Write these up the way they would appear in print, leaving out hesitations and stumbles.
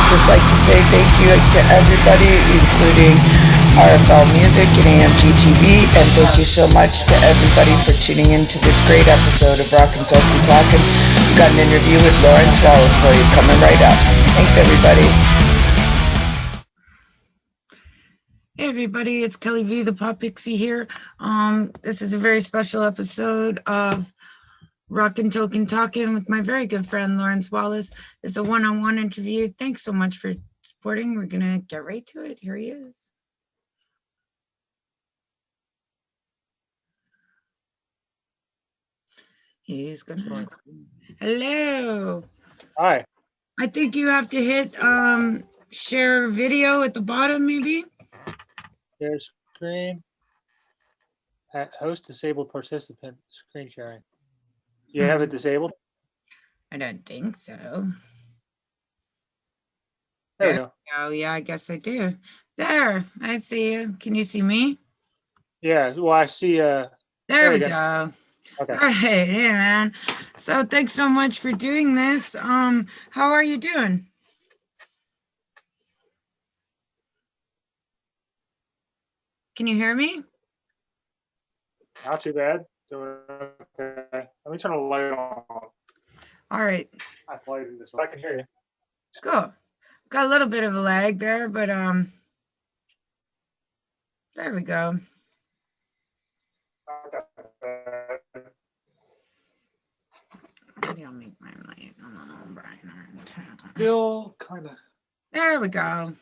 just like to say thank you to everybody, including RFL Music and AMG TV, and thank you so much to everybody for tuning in to this great episode of Rockn Token Talkn. We've got an interview with Lawrence Wallace for you coming right up. Thanks, everybody. Hey everybody, it's Kelly V, the Potpixi here. This is a very special episode of Rockn Token Talkn with my very good friend Lawrence Wallace. It's a one-on-one interview. Thanks so much for supporting. We're gonna get right to it. Here he is. He's gonna. Hello. Hi. I think you have to hit share video at the bottom, maybe. Share screen. At host disabled participant screen sharing. You have it disabled? I don't think so. There we go. Oh yeah, I guess I do. There, I see you. Can you see me? Yeah, well I see there we go. Okay. All right, hey man. So thanks so much for doing this. How are you doing? Can you hear me? Not too bad. Doing okay. Let me turn the light on. All right. I can hear you. Cool. Got a little bit of a lag there, but there we go. Maybe I'll make my light a little brighter. Still kind of. There we go.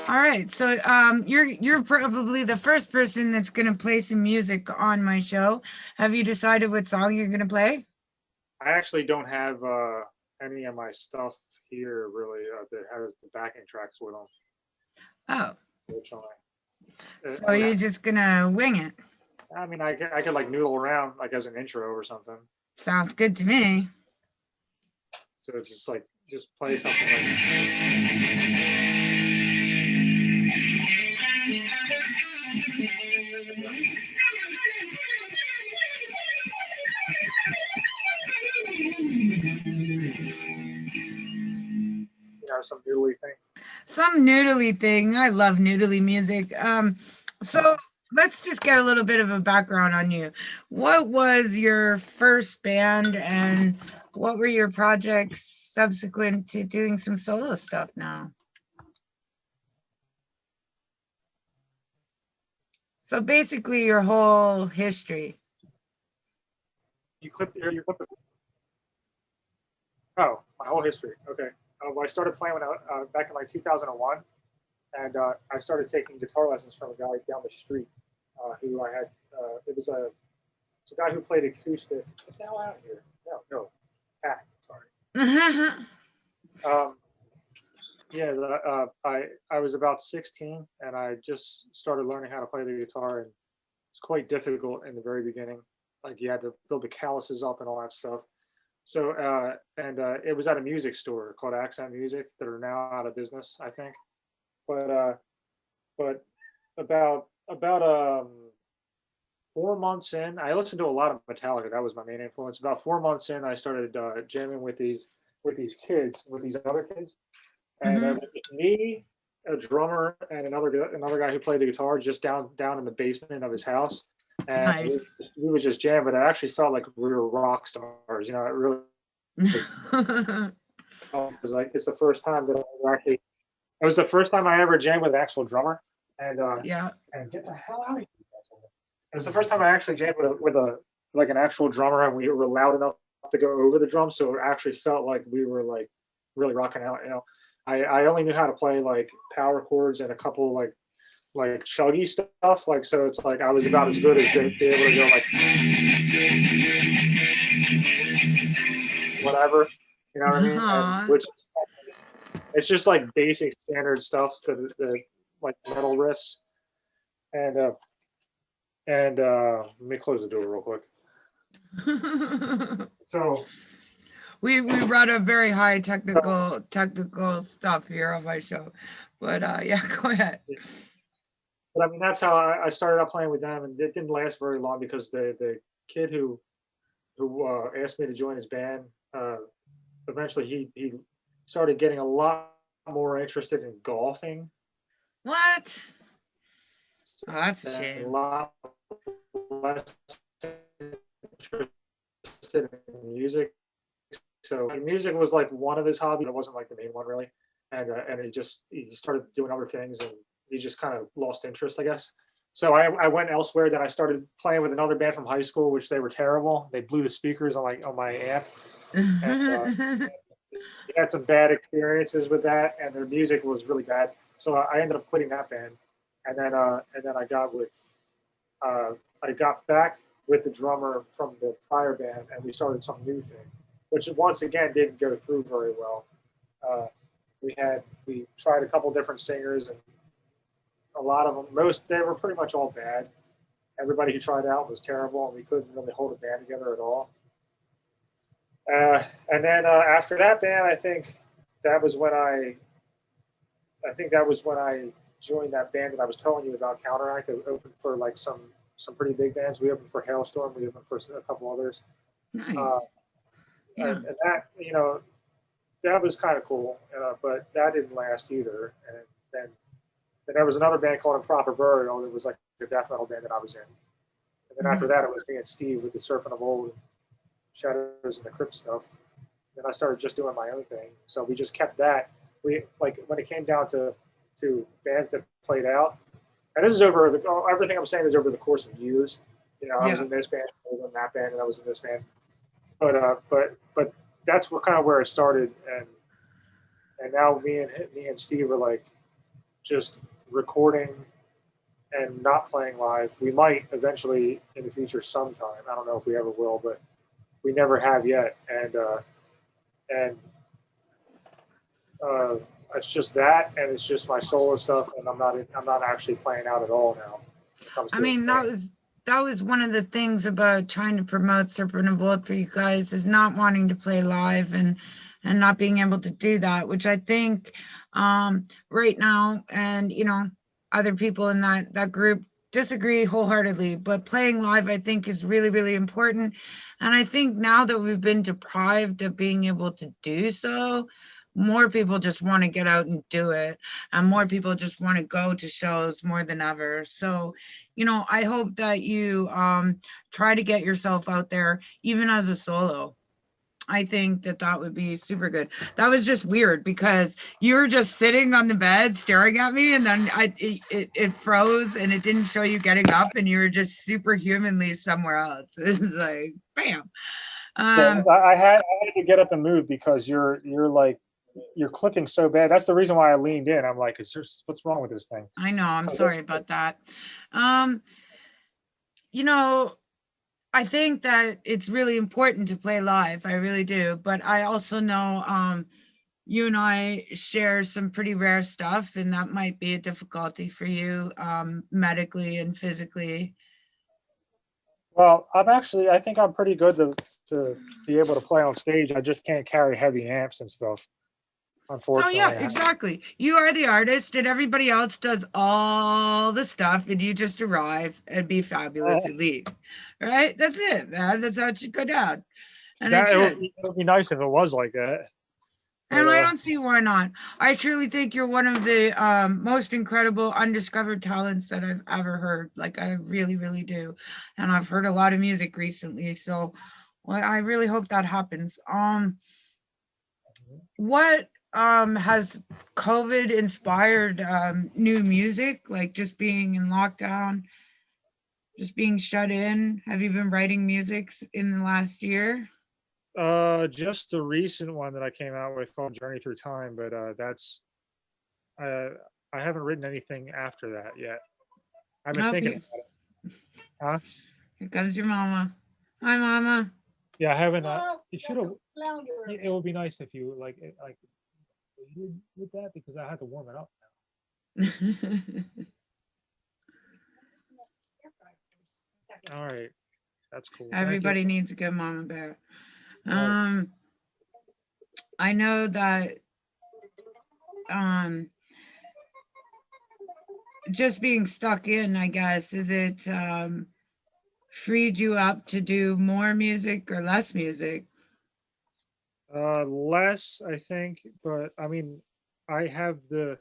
All right, so you're probably the first person that's gonna play some music on my show. Have you decided what song you're gonna play? I actually don't have any of my stuff here really that has the backing tracks with them. Oh. Unfortunately. So you're just gonna wing it? I mean, I could like noodle around like as an intro or something. Sounds good to me. So it's just like play something like. Some noodly thing. Some noodly thing. I love noodly music. So let's just get a little bit of a background on you. What was your first band and what were your projects subsequent to doing some solo stuff now? So basically your whole history. You clip it. Oh, my whole history. Okay. Well, I started playing when back in like 2001, and I started taking guitar lessons from a guy down the street who I had. It was a guy who played acoustic. Get the hell out of here! No, Pat. Sorry. Yeah, I was about 16, and I just started learning how to play the guitar, and it's quite difficult in the very beginning. Like you had to build the calluses up and all that stuff. So it was at a music store called Accent Music that are now out of business, I think. But about 4 months in, I listened to a lot of Metallica. That was my main influence. About 4 months in, I started jamming with these other kids, and it was me, a drummer, and another guy who played the guitar just down in the basement of his house. And nice. we would just jam, but it actually felt like we were rock stars. You know, it really was like it's the first time that I actually. It was the first time I ever jammed with an actual drummer, and yeah. And get the hell out of here! It was the first time I actually jammed with an actual drummer, and we were loud enough to go over the drums, so it actually felt like we were like really rocking out. You know, I only knew how to play like power chords and a couple like chuggy stuff, like so it's like I was about as good as to be able to go like whatever, you know what I mean? And which it's just like basic standard stuff, the like metal riffs, and let me close the door real quick. So we run a very high technical stuff here on my show, but yeah, go ahead. But I mean, that's how I started out playing with them, and it didn't last very long because the kid who asked me to join his band, eventually he started getting a lot more interested in golfing. What? Oh, that's a And a shame. lot less interested in music. So like, music was like one of his hobbies. It wasn't like the main one really. And he started doing other things, and he just kind of lost interest, I guess. So I went elsewhere. Then I started playing with another band from high school, which they were terrible. They blew the speakers on my amp, and we had some bad experiences with that, and their music was really bad. So I ended up quitting that band, and then uh, I got back with the drummer from the prior band, and we started some new thing, which once again didn't go through very well. Uh, we tried a couple different singers, and a lot of them, they were pretty much all bad. Everybody who tried out was terrible, and we couldn't really hold a band together at all. And then after that band, that was when I think that was when I joined that band that I was telling you about, Counteract. That opened for like some pretty big bands. We opened for Hailstorm. We opened for a couple others. Uh, Nice. Yeah. and that that was kind of cool, but that didn't last either. And then there was another band called Improper Burial. It was like a death metal band that I was in. And then after Mhm. that, it was me and Steve with the Serpent of Old, Shadows and the Crypt stuff. Then I started just doing my own thing. So we just kept that. We like when it came down to bands that played out. And this is over everything I'm saying is over the course of years. I was Yeah. in this band, I was in that band, and I was in this band. But that's what kind of where it started, and now me and Steve are like just recording and not playing live. We might eventually in the future sometime. I don't know if we ever will, but we never have yet. And uh, it's just that, and it's just my solo stuff, and I'm not actually playing out at all now. When it comes I to mean, band. that was one of the things about trying to promote Serpent of Old for you guys, is not wanting to play live and not being able to do that, which I think right now, and other people in that group disagree wholeheartedly, but playing live I think is really, really important. And I think now that we've been deprived of being able to do so, more people just want to get out and do it, and more people just want to go to shows more than ever. So I hope that you try to get yourself out there, even as a solo. I think that would be super good. That was just weird because you were just sitting on the bed staring at me, and then it froze and it didn't show you getting up, and you were just superhumanly somewhere else. It was like, bam. Yeah, Um, I had to get up and move because you're clicking so bad. That's the reason why I leaned in. I'm like, what's wrong with this thing? I know. I'm sorry about that. Um, you know, I think that it's really important to play live. I really do. But I also know you and I share some pretty rare stuff, and that might be a difficulty for you medically and physically. Well, I think I'm pretty good to be able to play on stage. I just can't carry heavy amps and stuff, So yeah, unfortunately. exactly. You are the artist, and everybody else does all the stuff, and you just arrive and be fabulous and leave. Right? That's it, man. That's how it should go down, and it should. It would be nice if it was like that, but And I don't see why not. I truly think you're one of the most incredible undiscovered talents that I've ever heard. Like, I really, really do. And I've heard a lot of music recently. So, well, I really hope that happens. What has COVID inspired new music? Like just being in lockdown, just being shut in? Have you been writing music in the last year? just the recent one that I came out with called Journey Through Time, but that's uh, I haven't written anything after that yet. I've been Nope. thinking about it. Huh? Here comes your mama. Hi, mama. Yeah, I haven't. You should have. It would be nice if you like you did with that because I had to warm it up. All right, that's cool. Thank you. Everybody needs a good mama bear. Right. Um, I know that um, just being stuck in, I guess, is it freed you up to do more music or less music? Less, I think, but I mean, I have the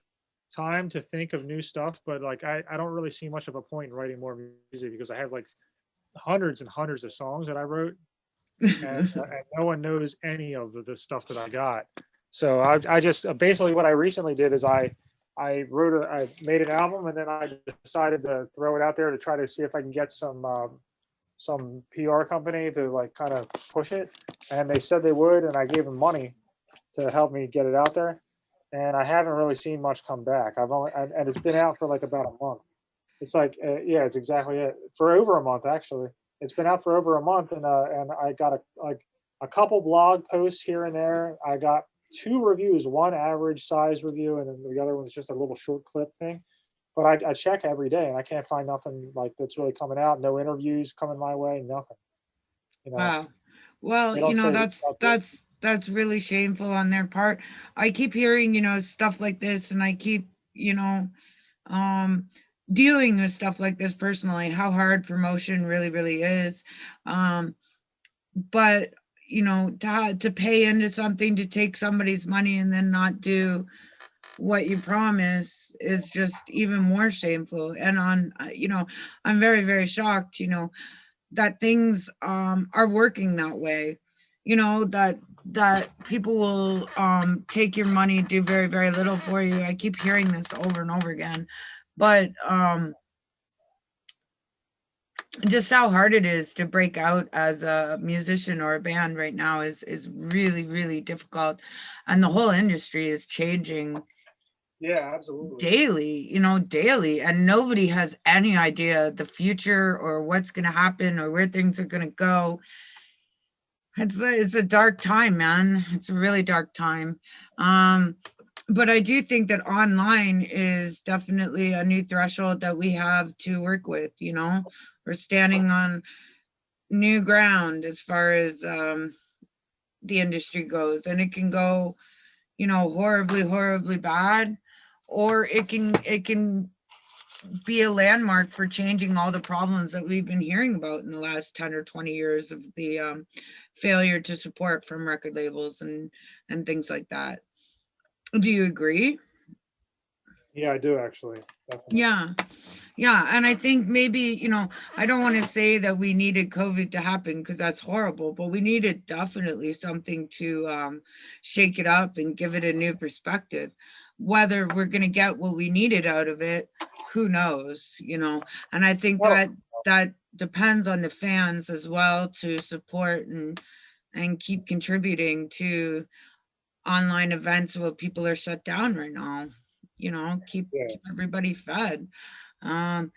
time to think of new stuff, but like I don't really see much of a point in writing more music because I have like hundreds and hundreds of songs that I wrote, and no one knows any of the stuff that I got. So I just basically what I recently did is I made an album and then I decided to throw it out there to try to see if I can get some PR company to like kind of push it, and they said they would, and I gave them money to help me get it out there, and I haven't really seen much come back. And it's been out for like about a month. It's like yeah, it's exactly it for over a month actually. It's been out for over a month, and I got a couple blog posts here and there. I got two reviews, one average size review, and then the other one's just a little short clip thing. But I check every day, and I can't find nothing like that's really coming out. No interviews coming my way, nothing. You know, Wow. Well, they don't say that's really shameful on their part. I keep hearing, stuff like this, and I keep, um dealing with stuff like this personally, how hard promotion really, really is. But to pay into something, to take somebody's money and then not do what you promise is just even more shameful. And I'm very, very shocked, that things are working that way, that people will take your money, do very, very little for you. I keep hearing this over and over again, but just how hard it is to break out as a musician or a band right now is really, really difficult, and the whole industry is changing yeah, absolutely. daily, and nobody has any idea the future or what's going to happen or where things are going to go. It's a dark time, man. It's a really dark time. But I do think that online is definitely a new threshold that we have to work with. We're standing on new ground as far as the industry goes, and it can go, horribly, horribly bad, or it can be a landmark for changing all the problems that we've been hearing about in the last 10 or 20 years of the failure to support from record labels and things like that. Do you agree? Yeah, I do actually. Definitely. Yeah, and I think maybe, I don't want to say that we needed COVID to happen because that's horrible, but we needed definitely something to shake it up and give it a new perspective. Whether we're going to get what we needed out of it, who knows, and I think Well, that depends on the fans as well to support and keep contributing to online events while people are shut down right now. Keep yeah, keep everybody fed. Um,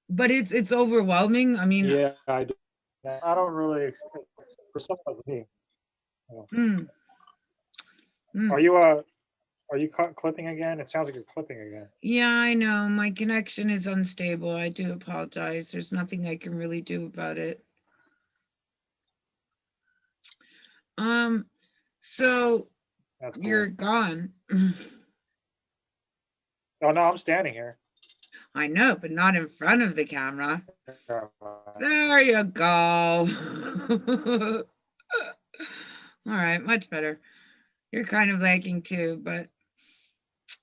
but it's overwhelming. I mean, yeah, I do. Yeah, I don't really expect for someone like me. You know. mm, Are mm. you clipping again? It sounds like you're clipping again. Yeah, I know my connection is unstable. I do apologize. There's nothing I can really do about it. Um, so That's you're cool. gone. Oh no, I'm standing here. I know, but not in front of the camera. Uh, There you go. All right, much better. You're kind of lagging too, but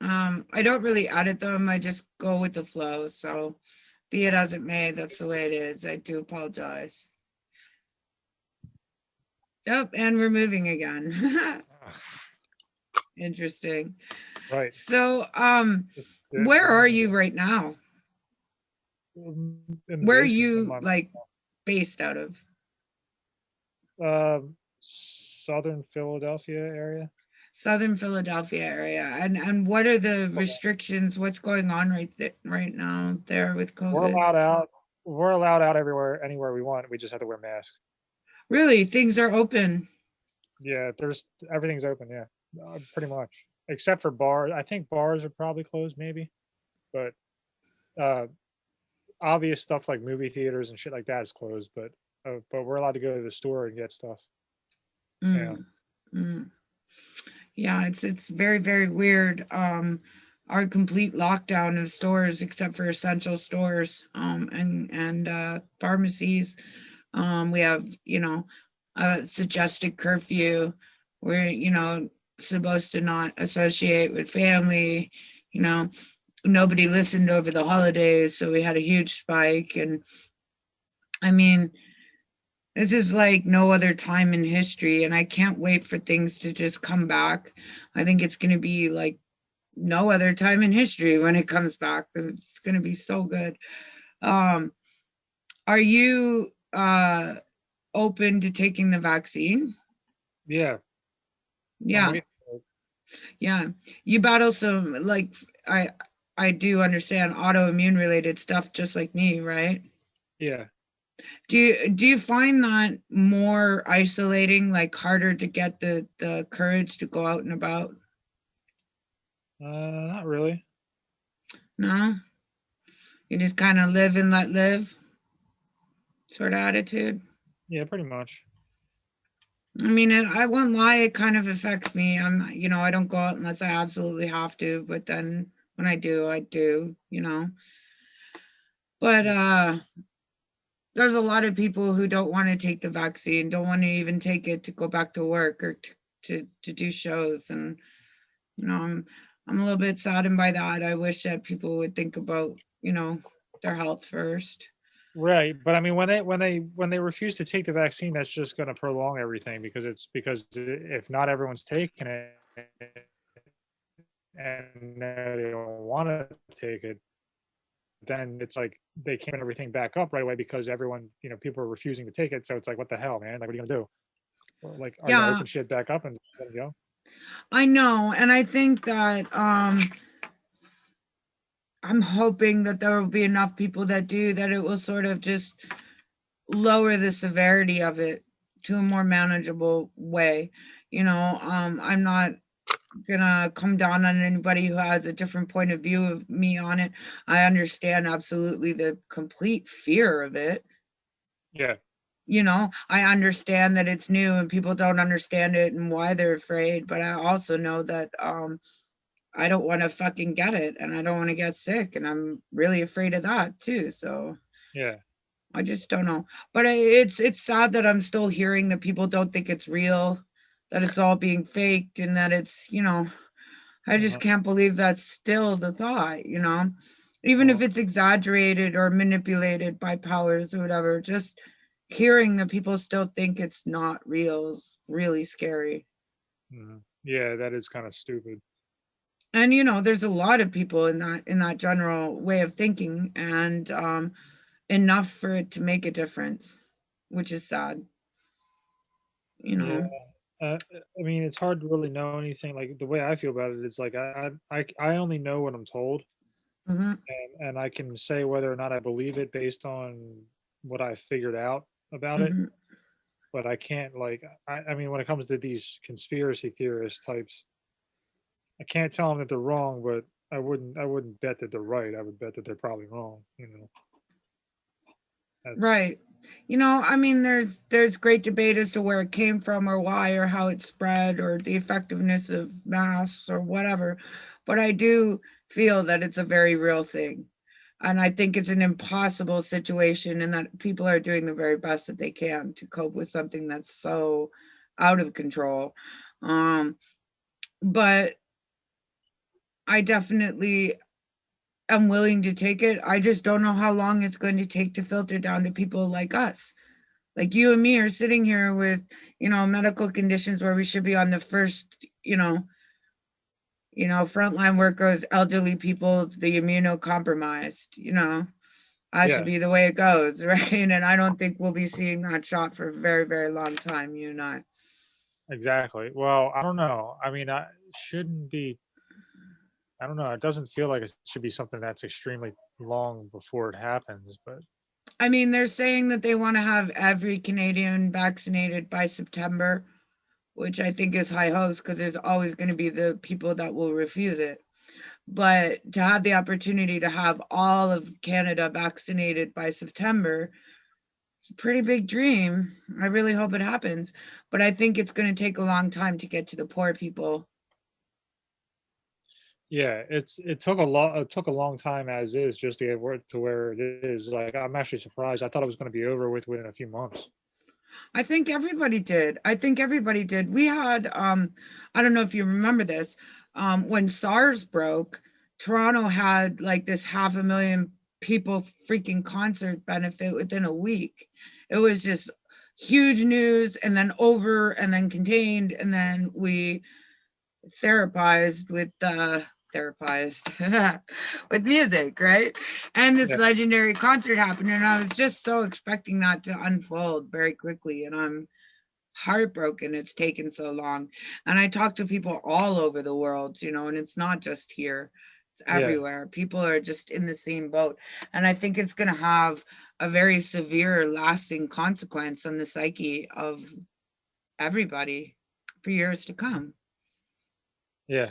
I don't really edit them. I just go with the flow. So be it as it may, that's the way it is. I do apologize. Yep, and we're moving again. Interesting. right. So It's where are you right now? in the Where are basement of you my like based out of? southern Philadelphia area. Southern Philadelphia area. And what are the restrictions? What's going on right now there with We're COVID? allowed out. We're allowed out everywhere, anywhere we want. We just have to wear masks. Really, things are open. Yeah, there's everything's open. Yeah, pretty much, except for bars. I think bars are probably closed, maybe, but uh, obvious stuff like movie theaters and shit like that is closed. But we're allowed to go to the store and get stuff. Yeah, Mm, mm. Yeah, it's very, very weird. Our complete lockdown of stores except for essential stores, and pharmacies. We have, a suggested curfew we're, supposed to not associate with family, you know, nobody listened over the holidays, so we had a huge spike. And I mean, this is like no other time in history, and I can't wait for things to just come back. I think it's going to be like no other time in history when it comes back. It's going to be so good. Um, are you open to taking the vaccine? Yeah, I'm Yeah, waiting for it. yeah. You battle some like I I do understand autoimmune related stuff just like me, right? Yeah, Do you find that more isolating, like harder to get the courage to go out and about? not really. No, you just kind of live and let live sort of attitude. Yeah, pretty much. I mean, I won't lie, it kind of affects me. I don't go out unless I absolutely have to, but then when I do, I do. But there's a lot of people who don't want to take the vaccine, don't want to even take it to go back to work or to do shows. And I'm a little bit saddened by that. I wish that people would think about, their health first. Right, but I mean, when they refuse to take the vaccine, that's just going to prolong everything because if not everyone's taking it and they don't want to take it, then it's like they can't bring everything back up right away because everyone, people are refusing to take it. So it's like, what the hell, man? Like, what are you gonna do? Or, like, are you gonna Yeah, open shit back up and let it go? I know. And I think that I'm hoping that there will be enough people that do that it will sort of just lower the severity of it to a more manageable way. I'm not gonna come down on anybody who has a different point of view of me on it. I understand absolutely the complete fear of it. Yeah. I understand that it's new and people don't understand it and why they're afraid, but I also know that I don't want to fucking get it and I don't want to get sick and I'm really afraid of that too. So Yeah. I just don't know. But it's sad that I'm still hearing that people don't think it's real, that it's all being faked and that it's. I just Uh-huh. can't believe that's still the thought. Even if Uh-huh. it's exaggerated or manipulated by powers or whatever, just hearing that people still think it's not real is really scary. Yeah, that is kind of stupid. And there's a lot of people in that general way of thinking, and enough for it to make a difference, which is sad. You Yeah. know. I mean, it's hard to really know anything. Like the way I feel about it is like I only know what I'm told, Hmm. and I can say whether or not I believe it based on what I figured out about it. Hmm. But I can't like I mean, when it comes to these conspiracy theorist types, I can't tell them that they're wrong, but I wouldn't bet that they're right. I would bet that they're probably wrong. That's Right. I mean, there's great debate as to where it came from or why or how it spread or the effectiveness of masks or whatever. But I do feel that it's a very real thing. And I think it's an impossible situation and that people are doing the very best that they can to cope with something that's so out of control. Um, but I definitely am willing to take it. I just don't know how long it's going to take to filter down to people like us. Like you and me are sitting here with, medical conditions where we should be on the first, frontline workers, elderly people, the immunocompromised. I should yeah, be the way it goes, right? And I don't think we'll be seeing that shot for a very, very long time, you and I. exactly. Well, I don't know. I mean, I shouldn't be. I don't know. It doesn't feel like it should be something that's extremely long before it happens, but I mean, they're saying that they want to have every Canadian vaccinated by September, which I think is high hopes because there's always going to be the people that will refuse it. But to have the opportunity to have all of Canada vaccinated by September, it's a pretty big dream. I really hope it happens. But I think it's going to take a long time to get to the poor people. yeah, it took a long time as is just to get to where it is. Like I'm actually surprised. I thought it was going to be over with within a few months. I think everybody did. I think everybody did. We had, I don't know if you remember this, when SARS broke, Toronto had like this 500,000 people freaking concert benefit within a week. It was just huge news, and then over, and then contained, and then we therapized with therapized with music, right? And this Yeah, legendary concert happened, and I was just so expecting that to unfold very quickly, and I'm heartbroken it's taken so long. And I talk to people all over the world, and it's not just here, it's yeah, everywhere. People are just in the same boat, and I think it's going to have a very severe lasting consequence on the psyche of everybody for years to come. yeah.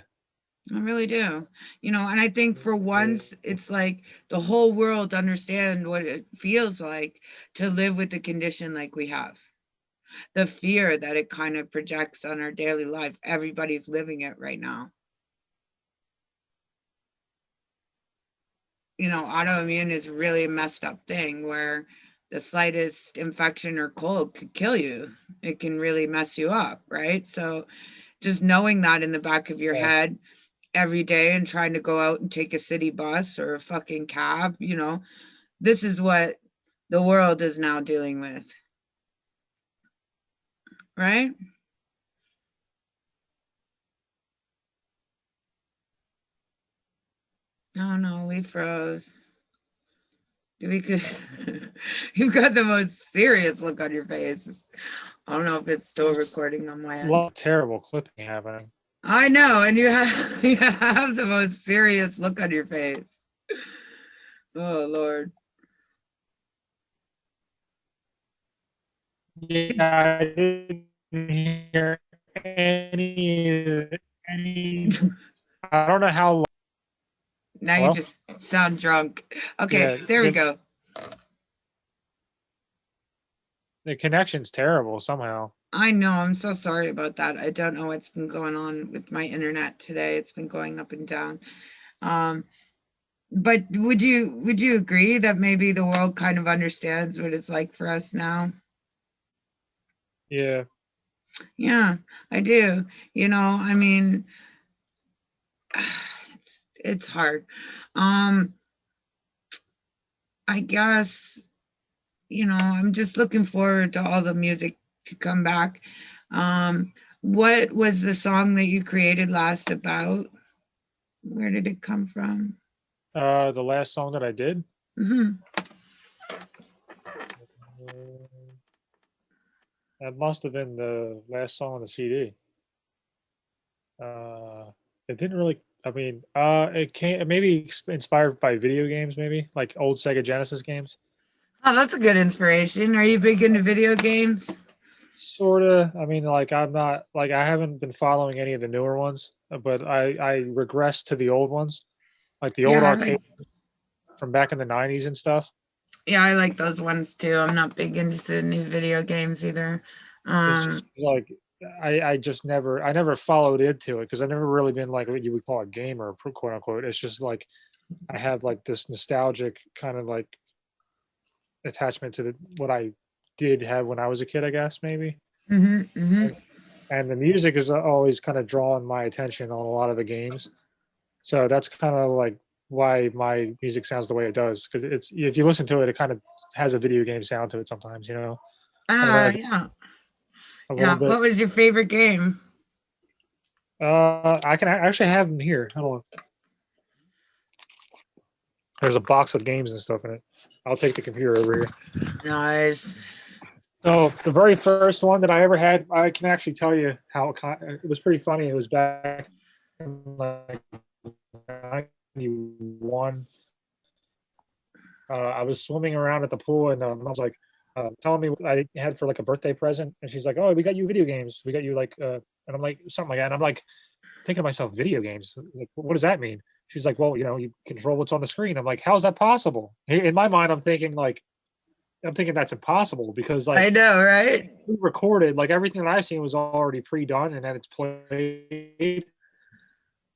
I really do. And I think for once it's like the whole world understand what it feels like to live with the condition like we have. The fear that it kind of projects on our daily life. Everybody's living it right now. Autoimmune is really a messed up thing where the slightest infection or cold could kill you. It can really mess you up, right? So just knowing that in the back of your Yeah. head every day and trying to go out and take a city bus or a fucking cab, this is what the world is now dealing with, right? Oh no, we froze. We could. You've got the most serious look on your face. I don't know if it's still recording on my A end. lot of terrible clipping happening. I know, and you have you have the most serious look on your face. Oh Lord. Yeah, I didn't hear any. I don't know how long. Now you Hello? just sound drunk. Okay, Yeah, there we go. the connection's terrible somehow. I know. I'm so sorry about that. I don't know what's been going on with my internet today. It's been going up and down. Um, but would you agree that maybe the world kind of understands what it's like for us now? Yeah, Yeah, I do. I mean, it's hard. Um, I guess, I'm just looking forward to all the music to come back. What was the song that you created last about? Where did it come from? the last song that I did, Hmm. uh, that must have been the last song on the CD. Uh, it didn't really. I mean, it came maybe inspired by video games, maybe like old Sega Genesis games. Oh, that's a good inspiration. Are you big into video games? Sorta. I mean, like I'm not like I haven't been following any of the newer ones, but I regress to the old ones, like the old Yeah, arcade from back in the '90s and stuff. I like those ones too. I'm not big into the new video games either. It's just like I just never followed into it because I've never really been like what you would call a gamer, quote unquote. It's just like I have like this nostalgic kind of like attachment to what I did have when I was a kid, I guess maybe. Hmm. Hmm. And, and the music is always kind of drawn my attention on a lot of the games. So that's kind of like why my music sounds the way it does because it's if you listen to it, it kind of has a video game sound to it sometimes, kind of like Yeah. a little Yeah. bit. What was your favorite game? I can actually have them here. Hold on. There's a box with games and stuff in it. I'll take the computer over here. Nice. So the very first one that I ever had, I can actually tell you how it was pretty funny. It was back in like '91. I was swimming around at the pool, and I was like telling me what I had for like a birthday present, and she's like, "Oh, we got you video games. We got you like," and I'm like something like that, and I'm like thinking to myself, "Video games? Like, what does that mean?" She's like, "Well, you control what's on the screen." I'm like, "How's that possible?" In my mind, I'm thinking that's impossible because I like know, right? recorded, like everything that I've seen was already pre-done and then it's played.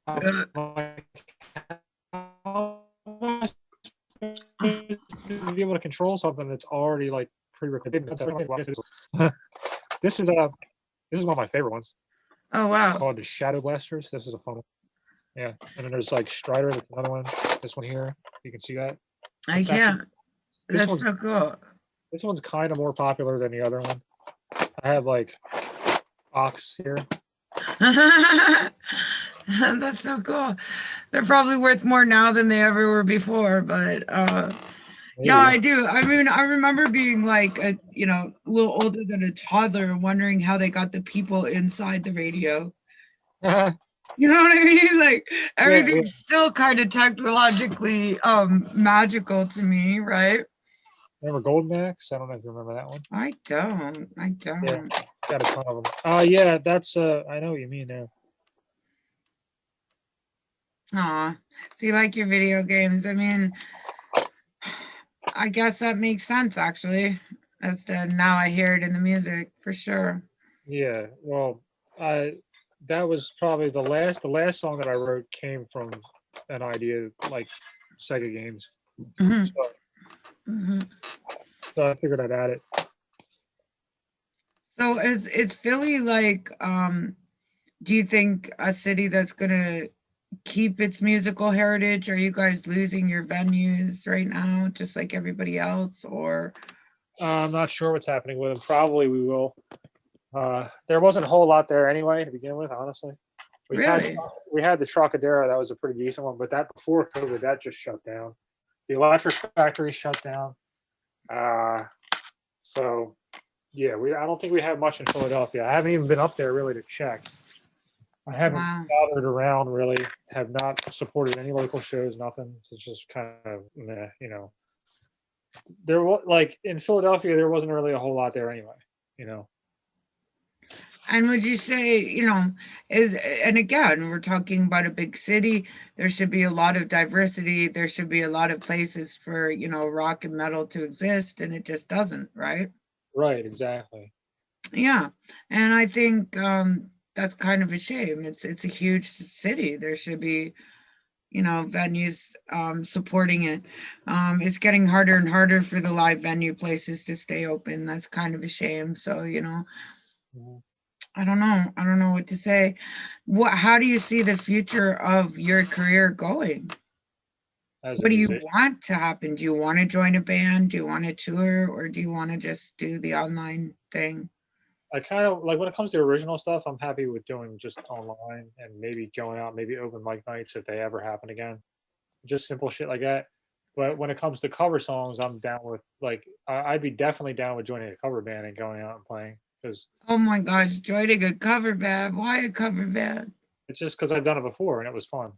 I'm Uh, like, how am I supposed to be able to control something that's already like pre-recorded. This is one of my favorite ones. Oh It's wow. called the Shadow Blasters. This is a fun one. Yeah, and then there's like Strider, that's another one. This one here, you can see that. I It's actually can't. this That's one's so cool. this one's kind of more popular than the other one. I have like Ox here. That's so cool. They're probably worth more now than they ever were before, but yeah, I Maybe. do. I mean, I remember being like a little older than a toddler, wondering how they got the people inside the radio. Yeah, You know what I mean? Like yeah. everything's still kind of technologically magical to me, right? Remember Golden Axe? I don't know if you remember that one. I don't. I Yeah, don't. got a ton of them. Yeah, that's I know what you mean now. Aw. See, like your video games. I mean, I guess that makes sense actually. As to now I hear it in the music for sure. Yeah, well, I that was probably the last song that I wrote came from an idea like Sega games. Hmm. So, Hmm. so I figured I'd add it. So is Philly like do you think a city that's gonna keep its musical heritage? Are you guys losing your venues right now, just like everybody else? Or I'm not sure what's happening with them. Probably we will. There wasn't a whole lot there anyway to begin with, honestly. We had really? we had the Trocadero, that was a pretty decent one, but that before COVID, that just shut down. The electric factory shut down. So yeah, I don't think we have much in Philadelphia. I haven't even been up there really to check. I haven't Wow. bothered around really, have not supported any local shows, nothing. It's just kind of meh, you know. There was like in Philadelphia, there wasn't really a whole lot there anyway, you know. And would you say, and again, we're talking about a big city, there should be a lot of diversity, there should be a lot of places for, rock and metal to exist, and it just doesn't, right? Right, exactly. Yeah. And I think that's kind of a shame. It's a huge city. There should be, venues supporting it. It's getting harder and harder for the live venue places to stay open. That's kind of a shame. So, Mhm. I don't know. I don't know what to say. How do you see the future of your career going? As a What do you musician, want to happen? Do you want to join a band? Do you want to tour, or do you want to just do the online thing? I kind of like when it comes to original stuff, I'm happy with doing just online and maybe going out, maybe open mic nights if they ever happen again. Just simple shit like that. But when it comes to cover songs, I'm down with like I'd be definitely down with joining a cover band and going out and playing because Oh my gosh, joining a cover band. Why a cover band? it's just because I've done it before and it was fun.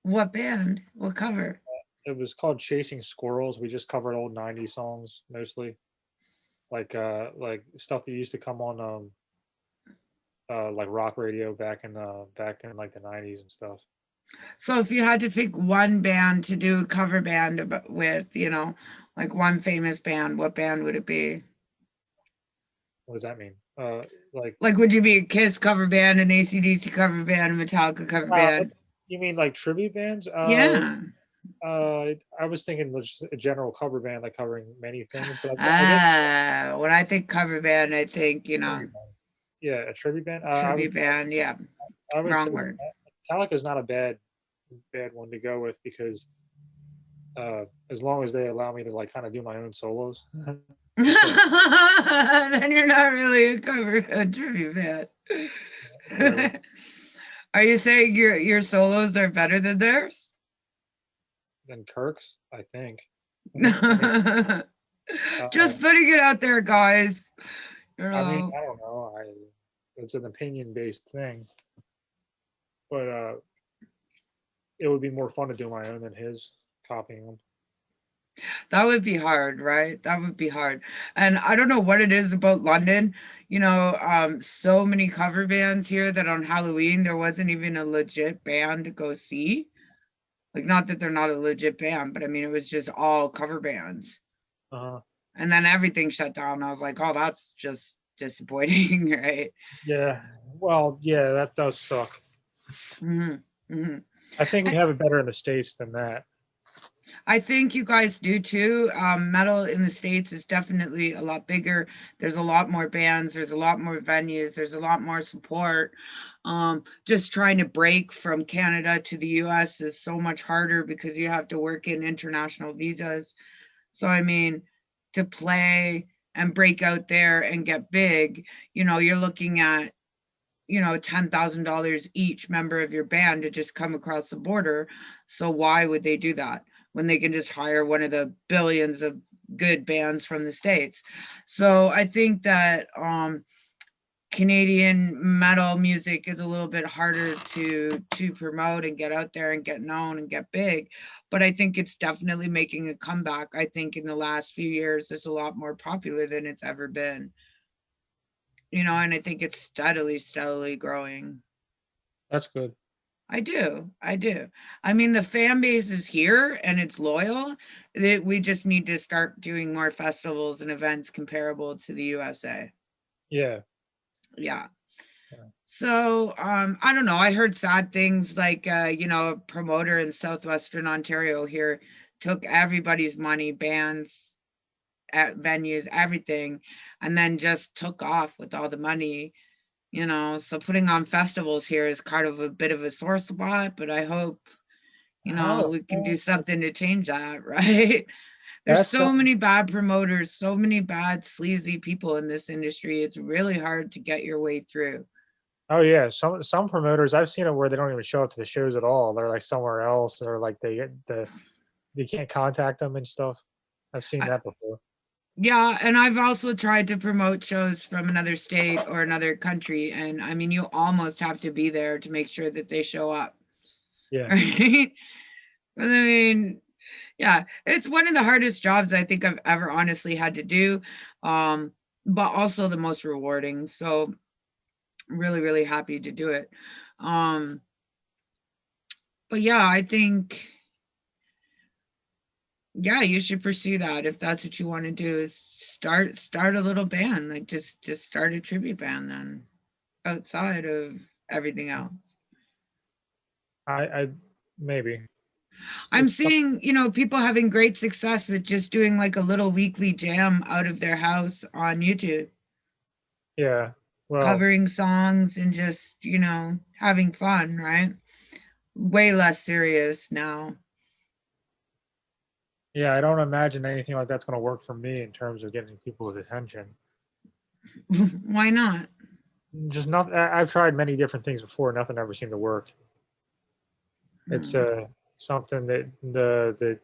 What band? What cover? It was called Chasing Squirrels. We just covered old '90s songs mostly, like stuff that used to come on like rock radio back in like the '90s and stuff. So if you had to pick one band to do a cover band with, like one famous band, what band would it be? What does that mean? Like Like, would you be a Kiss cover band, an AC/DC cover band, a Metallica cover uh, band? you mean like tribute bands? Yeah. I was thinking just a general cover band, like covering many things, but I guess When I think cover band, I think, tribute band. Yeah, a tribute band. tribute band. Yeah, I would say wrong word. Metallica is not a bad one to go with because as long as they allow me to like kind of do my own solos. Then you're not really a tribute Whatever. band. Are you saying your solos are better than theirs? Than Kirk's, I think. I mean, Just putting it out there, guys. I don't know. It's an opinion-based thing, but it would be more fun to do my own than his copying them. That would be hard, right? That would be hard. And I don't know what it is about London. So many cover bands here that on Halloween there wasn't even a legit band to go see. Like, not that they're not a legit band, but I mean, it was just all cover bands. Uh, And then everything shut down. I was like, oh, that's just disappointing, right? yeah. Well, yeah, that does suck. Hmm. Hmm. I think we have it better in the States than that. I think you guys do too. Metal in the States is definitely a lot bigger. There's a lot more bands, there's a lot more venues, there's a lot more support. Just trying to break from Canada to the US is so much harder because you have to work in international visas. So, I mean, to play and break out there and get big, you're looking at $10,000 each member of your band to just come across the border. So why would they do that when they can just hire one of the billions of good bands from the States? So I think that Canadian metal music is a little bit harder to promote and get out there and get known and get big. But I think it's definitely making a comeback. I think in the last few years, it's a lot more popular than it's ever been. And I think it's steadily growing. That's good. I do. I do. I mean, the fan base is here and it's loyal. That we just need to start doing more festivals and events comparable to the USA. Yeah. Yeah. Yeah. So, I don't know. I heard sad things like, a promoter in southwestern Ontario here took everybody's money, bands, at venues, everything, and then just took off with all the money. So putting on festivals here is kind of a bit of a sore spot, but I hope, Oh, we can do something to change that, right? There's that's so many bad promoters, so many bad sleazy people in this industry. It's really hard to get your way through. oh yeah. Some promoters I've seen it where they don't even show up to the shows at all. They're like somewhere else, or like they can't contact them and stuff. I've seen I, that before. yeah, and I've also tried to promote shows from another state or another country, and I mean, you almost have to be there to make sure that they show up, Yeah. right? I mean, yeah, it's one of the hardest jobs I think I've ever honestly had to do, but also the most rewarding. So really happy to do it. Um, but yeah, I think yeah, you should pursue that if that's what you want to do. Is start a little band, like just start a tribute band then, outside of everything else. I maybe. I'm It's seeing, people having great success with just doing like a little weekly jam out of their house on YouTube, yeah. Well, covering songs and just, having fun, right? Way less serious now. yeah, I don't imagine anything like that's gonna work for me in terms of getting people's attention. Why not? Just not. I've tried many different things before. Nothing ever seemed to work. It's Hmm. something that the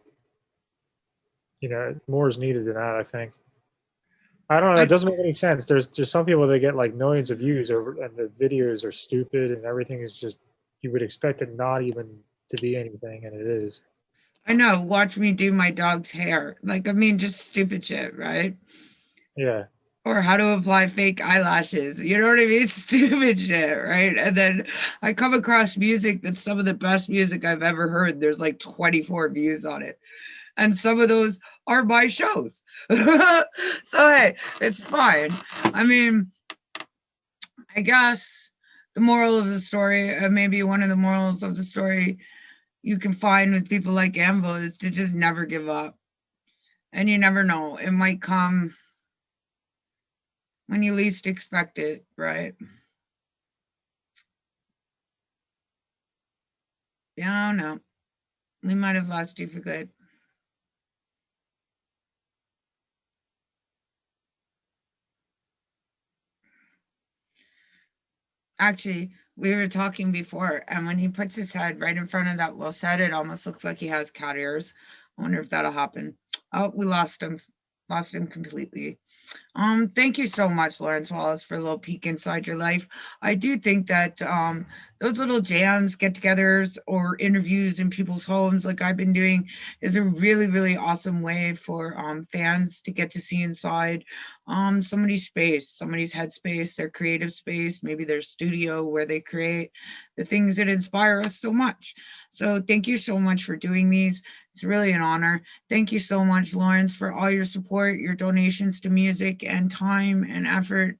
more is needed than that. I think. I don't know. It I doesn't make any sense. There's some people that get like millions of views over, and the videos are stupid, and everything is just you would expect it not even to be anything, and it is. I know. Watch me do my dog's hair. Like, I mean, just stupid shit, right? Yeah, Or how to apply fake eyelashes. You know what I mean? Stupid shit, right? And then I come across music that's some of the best music I've ever heard. There's like 24 views on it. And some of those are my shows. So hey, it's fine. I mean, I guess the moral of the story, maybe one of the morals of the story you can find with people like Ambo is to just never give up. And you never know, it might come when you least expect it, right? Yeah, I don't know. We might have lost you for good. Actually, we were talking before, and when he puts his head right in front of that well said, it almost looks like he has cat ears. I wonder if that'll happen. Oh, we lost him completely. Thank you so much, Lawrence Wallace, for a little peek inside your life. I do think that those little jams, get-togethers, or interviews in people's homes, like I've been doing, is a really awesome way for fans to get to see inside somebody's space, somebody's headspace, their creative space, maybe their studio where they create the things that inspire us so much. So thank you so much for doing these. It's really an honor. Thank you so much, Lawrence, for all your support, your donations to music, and time and effort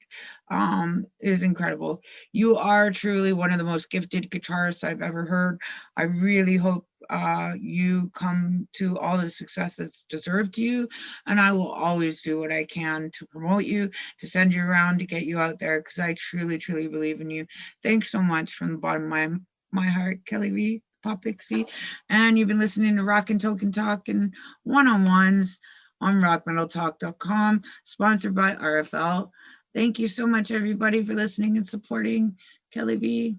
is incredible. You are truly one of the most gifted guitarists I've ever heard. I really hope you come to all the success that's deserved to you. And I will always do what I can to promote you, to send you around, to get you out there, because I truly, truly believe in you. Thanks so much from the bottom of my heart, Kelly V, Potpixi. And you've been listening to Rockn Token Talkn one-on-ones on rockmetaltalk.com, sponsored by RFL. Thank you so much, everybody, for listening and supporting Kelly V.